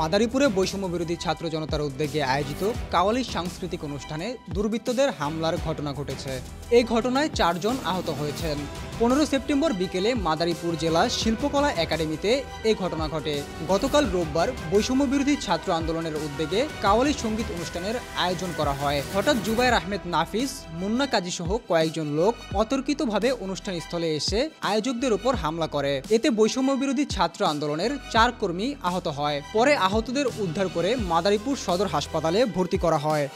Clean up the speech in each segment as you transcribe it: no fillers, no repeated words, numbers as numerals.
মাদারীপুরে বৈষম্য বিরোধী ছাত্র জনতার উদ্যোগে আয়োজিত কাওয়ালি সাংস্কৃতিক অনুষ্ঠানে দুর্বৃত্তদের হামলার ঘটনা ঘটেছে। এই ঘটনায় 4 জন আহত হয়েছেন। 15 সেপ্টেম্বর বিকেলে মাদারীপুর জেলা শিল্পকলা একাডেমিতে এই ঘটনা ঘটে। গতকাল রোববার বৈষম্য বিরোধী ছাত্র আন্দোলনের উদ্যোগে কাওয়ালি সঙ্গীত অনুষ্ঠানের আয়োজন করা হয়। হঠাৎ জুবায়ের আহমেদ নাফিস, মুন্না কাজী সহ কয়েকজন লোক অতর্কিতভাবে অনুষ্ঠান স্থলে এসে আয়োজকদের উপর হামলা করে। এতে বৈষম্য বিরোধী ছাত্র আন্দোলনের 4 কর্মী আহত হয়। পরে আহতদের উদ্ধার করে মাদারীপুর সদর হাসপাতালে ভর্তি করা হয়।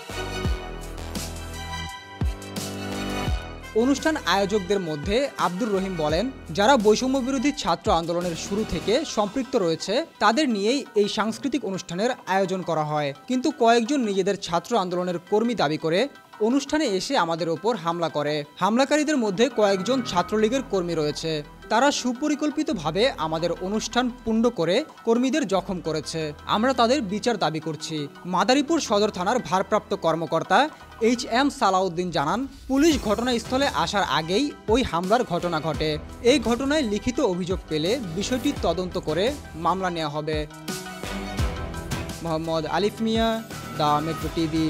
অনুষ্ঠান আয়োজকদের মধ্যে আব্দুর রহিম বলেন, যারা বৈষম্য বিরোধী ছাত্র আন্দোলনের শুরু থেকে সম্পৃক্ত রয়েছে তাদের নিয়েই এই সাংস্কৃতিক অনুষ্ঠানের আয়োজন করা হয়, কিন্তু কয়েকজন নিজেদের ছাত্র আন্দোলনের কর্মী দাবি করে অনুষ্ঠানে এসে আমাদের ওপর হামলা করে। হামলাকারীদের মধ্যে কয়েকজন ছাত্রলীগের কর্মী রয়েছে। তারা সুপরিকল্পিতভাবে আমাদের অনুষ্ঠান পুণ্ড করে কর্মীদের জখম করেছে। আমরা তাদের বিচার দাবি করছি। মাদারীপুর সদর থানার ভারপ্রাপ্ত কর্মকর্তা HM সালাউদ্দিন জানান, পুলিশ ঘটনাস্থলে আসার আগেই ওই হামলার ঘটনা ঘটে। এই ঘটনায় লিখিত অভিযোগ পেলে বিষয়টি তদন্ত করে মামলা নেওয়া হবে। মোহাম্মদ আলিফ মিয়া, দ্য মেট্রো টিভি।